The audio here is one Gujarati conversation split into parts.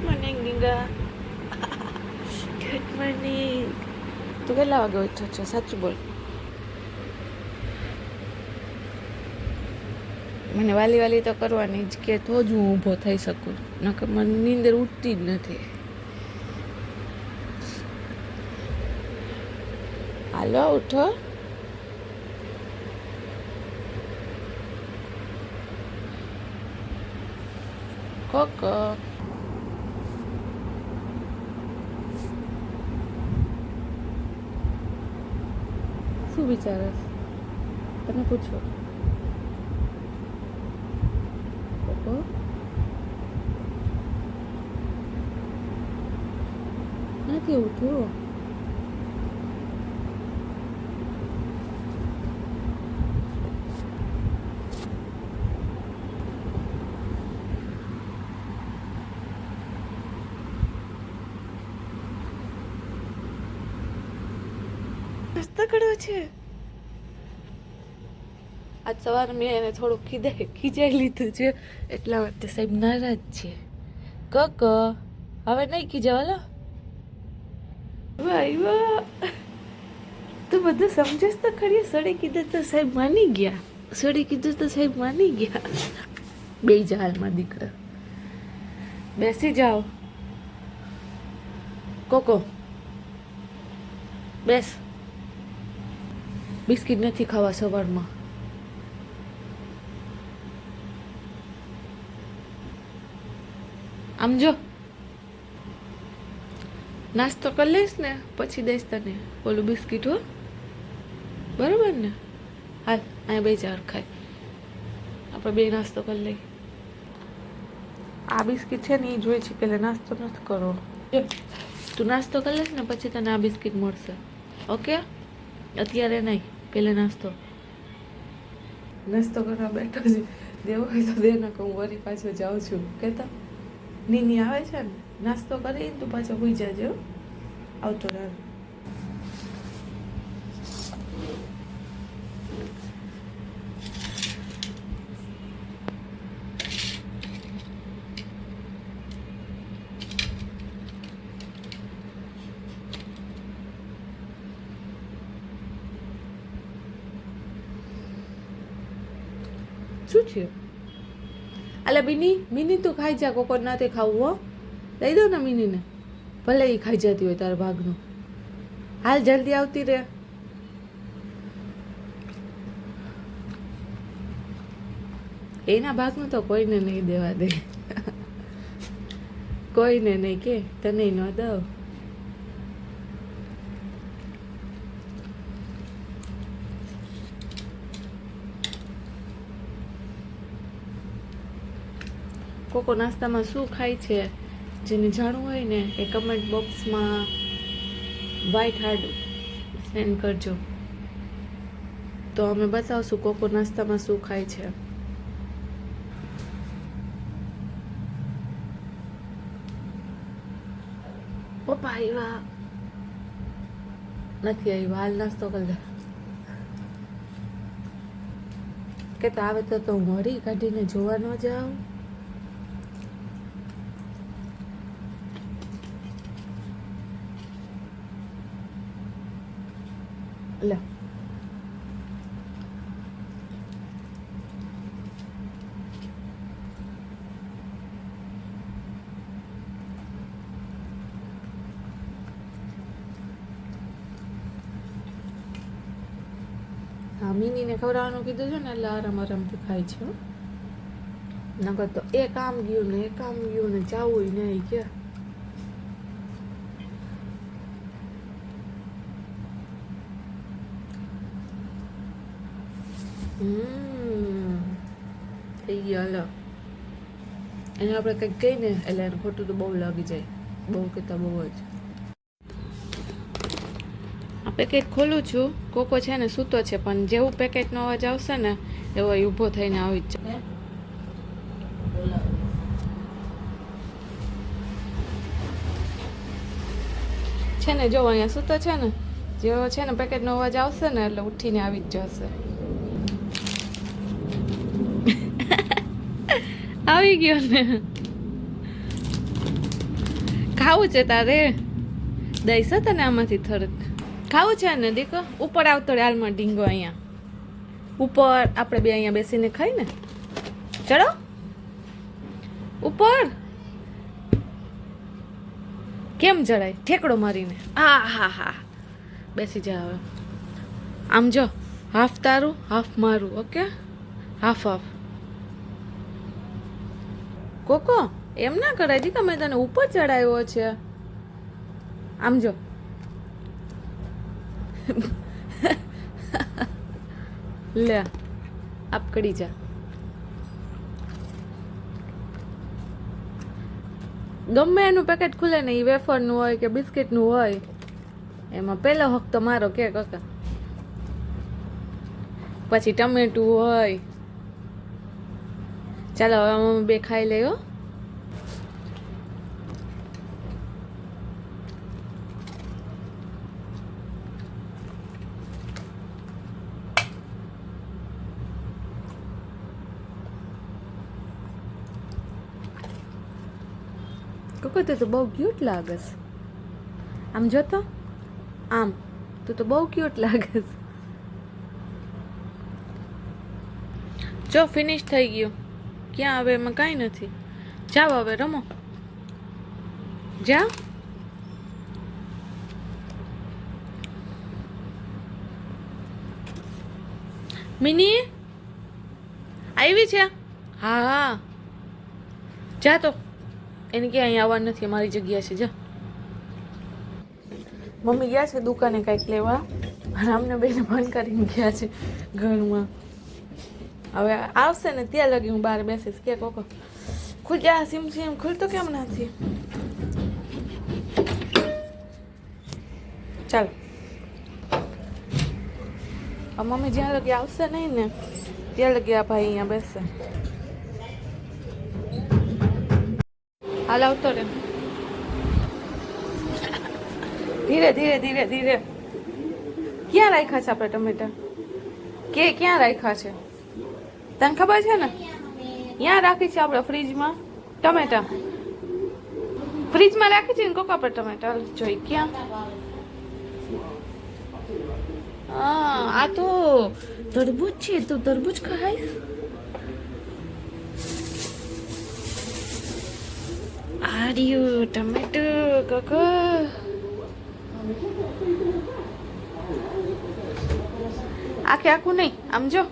મોર્નિંગ ગીંગા. Good morning. તું કેટલા વાગે ઉઠ્યો છો? સાચું બોલ. મને વાલી વાલી તો કરવાની જ કે તો જ હું ઊભો થઈ શકું, નકર મને નીંદર ઉઠતી જ નથી. હાલો ઉઠો. કોકો શું વિચારસ? તને પૂછો. કોકો નથી ઉઠ્યો. નાસ્તો કરવો છે. આજ સવારે મેં એને થોડુંક ખીજાઈ લીધું છે, એટલા માટે સાહેબ નારાજ છે. કકો હવે નહીં ખીજાવાલો. વાહ વાહ, તું બધું સમજસ તો ખરી. સડી કીધું તો સાહેબ માની ગયા. સડી કીધું તો સાહેબ માની ગયા. બે જા હાલમાં દીકરા, બેસી જાઓ. કોકો બેસ. બિસ્કિટ નથી ખાવા સવારમાં. આમ જો, નાસ્તો કરી લઈશ ને પછી દઈશ તને ઓલું બિસ્કિટ. હો બરાબર ને? હાલ અહીંયા બે ચાર ખાય, આપણે બે નાસ્તો કરી લઈએ. આ બિસ્કિટ છે ને એ જોઈ છે, પેલા નાસ્તો નથી કરવો. તું નાસ્તો કરી લઈશ ને પછી તને આ બિસ્કિટ મળશે. ઓકે? અત્યારે નહીં, પેલા નાસ્તો. નાસ્તો કરવા બેઠો છે. દેવો હોય તો દે, ને હું વળી પાછો જાઉં છું. કહેતા નીની આવે છે ને, નાસ્તો કરીને તું પાછો હોઈ જાજો. આવતો રહે. શું છે? અલા મિની તું ખાઈ જા. કોકો નાતે ખાવું. હો દઈ દો ને મિનીને, ભલે એ ખાઈ જતી હોય તારા ભાગનું. હાલ જલ્દી આવતી રે. એના ભાગનું તો કોઈને નહીં દેવા દે. કોઈને નહીં કે તને ન દઉં. કોકો નાસ્તામાં શું ખાય છે, જેને જાણવું હોય ને એ કમેન્ટ બોક્સમાં વ્હાઈટ હાર્ટ સેન્ડ કરજો, તો અમે બતાવશું કોકો નાસ્તામાં શું ખાય છે. પપ્પા આવ્યા નથી? આવ્યા. હાલ નાસ્તો કરી લે. કે તો આવે તો મોડી કાઢીને જોવા ન જાવ. લે હા, મિનીને ખવડાવવાનું કીધું છે ને એટલે આરામથી ખાય છે. નકર તો એ કામ ગયું ને જાવું નહીં કે. થઈ ગયા. હાલો, એને આપણે કંઈક કહીને એટલે એને ખોટું તો બહુ લાગી જાય. બહુ કહેતા બહુ જ. આ પેકેટ ખોલું છું. કોકો છે ને સૂતો છે, પણ જેવું પેકેટનો અવાજ આવશે ને એવો ઊભો થઈને આવી જ જાય. છે ને જો અહીંયા સૂતો છે ને, જેવો છે ને પેકેટનો અવાજ આવશે ને એટલે ઉઠીને આવી જ જશે. આવી ગયો ને. ખાવું છે તારે? દઈશ હો તને આમાંથી થોડુંક. ખાવું છે ને દીકો? ઉપર આવતો રે હાલમાં ઢીંગો અહીંયા. ઉપર આપણે બે અહીંયા બેસીને ખાઈ ને. ચલો ઉપર. કેમ જડાય? ઠેકડો મારીને. હા હા હા, બેસી જા હવે. આમ જો, હાફ તારું હાફ મારું. Okay, half half. કોકો એમ ના કરાય દીકા, મેં તને ઉપર ચડાવ્યો છે. આમ જો. લે આપ કડી જા. ગમે એનું પેકેટ ખુલે ને, એ વેફરનું હોય કે બિસ્કિટનું હોય, એમાં પહેલો હક તો મારો કે કાકા. પછી ટમેટું હોય. ચાલો હવે અમે બે ખાઈ લઈએ હો. કોકો તું તો બહુ ક્યુટ લાગસ. આમ જોતો, આમ તું તો બહુ ક્યુટ લાગસ. જો ફિનિશ થઈ ગયું. ક્યાં હવે એમાં કાંઈ નથી. જાઓ હવે રમો. જા. મિની આવી છે? હા હા, જા તો. એને ક્યાં અહીંયા આવવાનું નથી, અમારી જગ્યા છે. જા. મમ્મી ગયા છે દુકાને કંઈક લેવા, અને અમને બેને બંધ કરીને ગયા છે ઘરમાં. હવે આવશે ને ત્યાં લગી હું બહાર બેસીશ. કે કોકો ખુલ જા. સીમ સીમ ખુલતો કેમ નથી? ચાલ. મમ્મી જ્યાં લગી આવશે નહીં ને ત્યાં લગી આ ભાઈ અહીંયા બેસશે. હાલ આવતો રે. ધીરે ધીરે ધીરે ધીરે. ક્યાં રાખ્યા છે આપણે ટમેટા? કે ક્યાં રાખ્યા છે તને ખબર છે ને? ત્યાં રાખી છે આપણે ફ્રીજમાં ટમેટા. ફ્રીજમાં રાખી છે ને કોક આપણે ટમેટા. જોઈ ક્યાં? હા, આ તો તરબૂચ છે. તું તરબૂચ ખાઈશ? આર્યું ટમેટો કાકા. આખે આખું નહીં, આમ જો.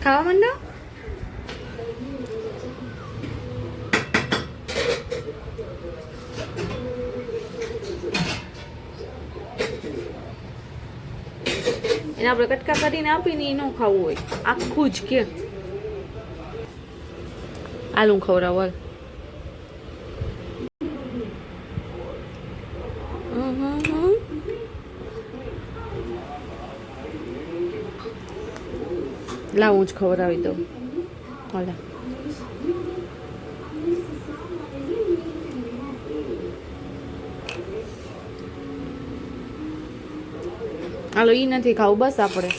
ખાવા માંડો. એને આપણે કટકા કરીને આપીને એ ન ખાવું હોય, આખું જ કે આલુ ખવડાવ. લાવ હું જ ખવડાવી દઉં. હાલો હાલો, ઈ નથી ખાવું બસ આપણે.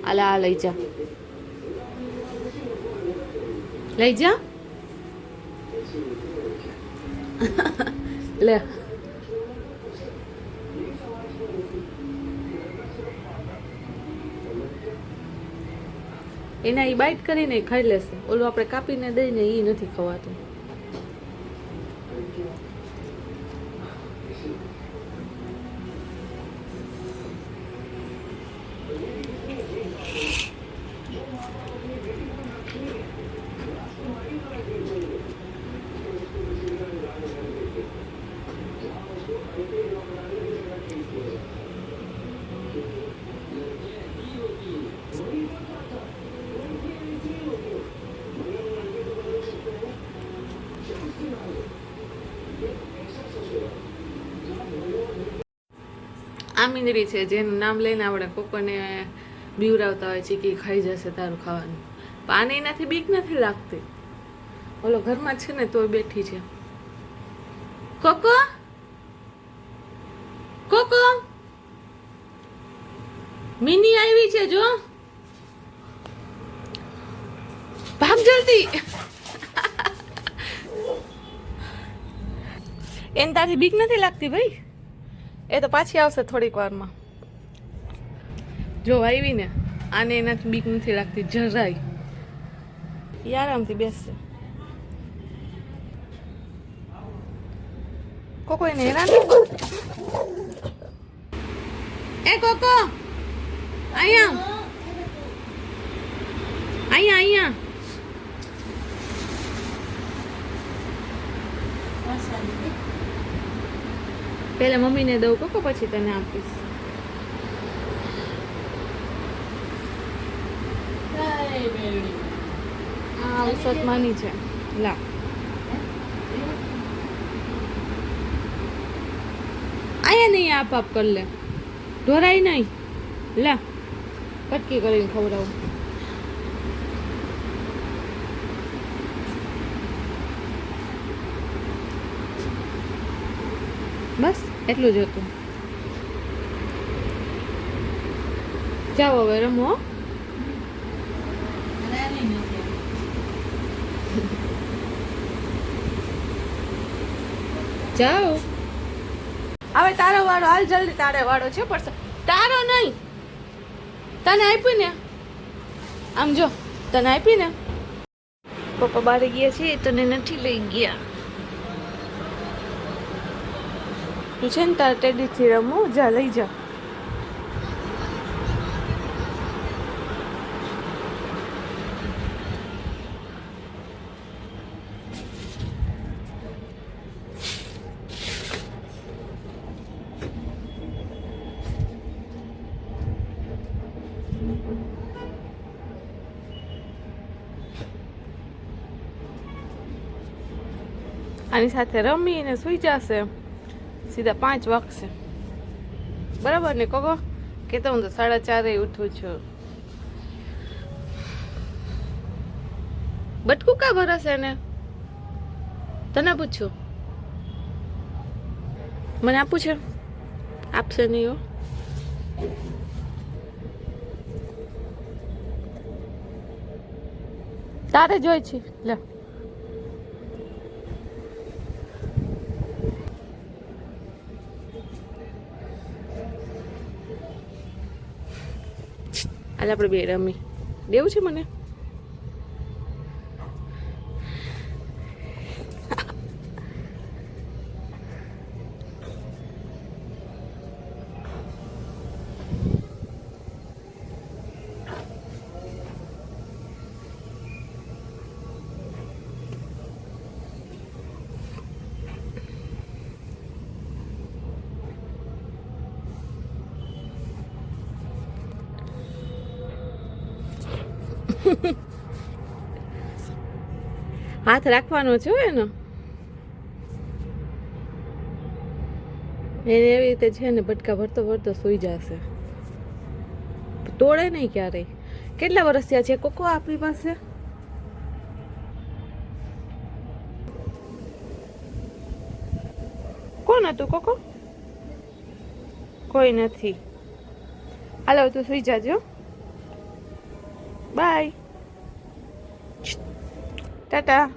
હાલે આ લઈ જા, લઈ જા. લે એના એ બાઈટ કરીને ખાઈ લેશે. ઓલું આપણે કાપીને દઈને એ નથી ખવાતું. આ મીંદડી છે જેનું નામ લઈને આપણે કોકોને બીવરાવતા હોય છે કે ખાઈ જશે તારું ખાવાનું. પણ આને એનાથી બીક નથી લાગતી. ઓલો ઘરમાં છે ને તોય બેઠી છે. કોકો કોકો મિની આવી છે જો, ભાગ જલ્દી. એને તારી બીક નથી લાગતી ભાઈ? એ તો પાછી આવશે થોડીક વારમાં. જો આવી ને, આને એનાથી બીક નથી લાગતી જરાય. આરામથી બેસશે. કોકો એને હેરાન ન કર. એ કોકો અહીંયા અહીંયા અહીંયા. પેલા મમ્મીને દઉં કોકો, પછી તને આપીશ. હા ઉસત માની છે. લા આયા નહીં, આપ આપ કર લે, ઢોરાય નહીં. લા કટકી કરીને ખવડાવું. બસ એટલું જ હતું. જાઓ હવે રમો. જાઓ હવે તારો વાળો. હાલ જલ્દી, તારે વાળો છે. પડશે તારો નહીં. તને આપ્યું ને, આમ જો તને આપી ને. પપ્પા બહાર ગયા છે, તને નથી લઈ ગયા. તું છે ને તાર ટેડીથી રમવું, જા લઈ જા. આની સાથે રમીને સુઈ જશે. સીધા 5 વાગશે. બરાબર ને કોકો? કે તો હું તો 4:30 ઉઠું છું. બટકું કા ભરશે ને? તને પૂછું. મને આપું છે? આપશે નહીં હો. તારે જોઈ છે. લે હાલ આપણે બે રમી દેવું છે મને. હાથ રાખવાનો છે એનો. એને એવી રીતે છે ને ભટકા ભરતો ભરતો સુઈ જશે. તોડે નહીં ક્યારેય. કેટલા વર્ષ થયા છે કોકો આપણી પાસે? કોણ હતું કોકો? કોઈ નથી. હાલો તું સુઈ જાજો. બાય. ટાટા.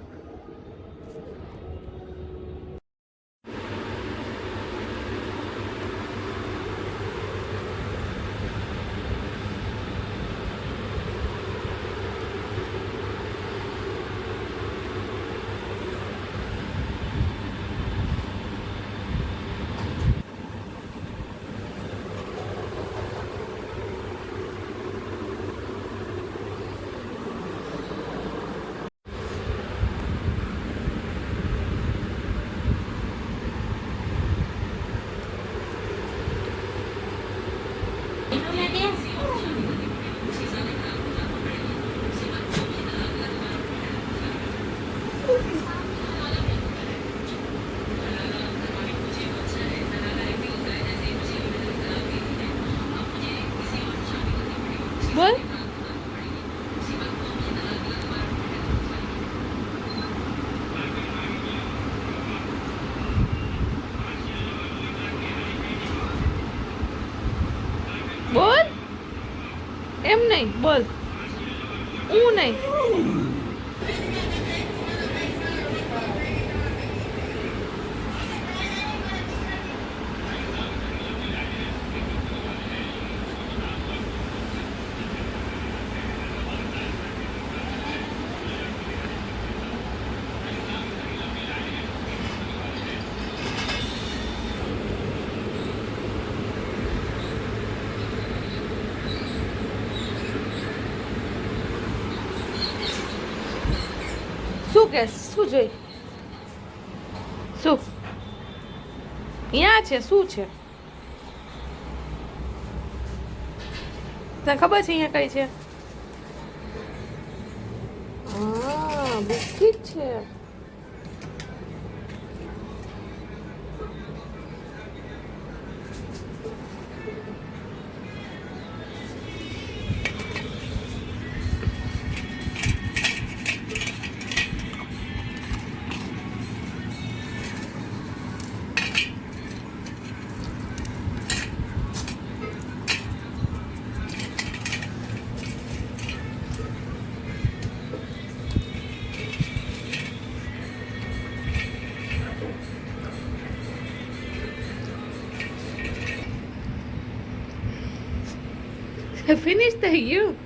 નહીં બોલ, હું નહીં. શું કે શું જોઈ, શું અહીંયા છે, શું છે તને ખબર છે અહીંયા કઈ છે? હા બિસ્કિટ છે. Finished થઈ ગયું.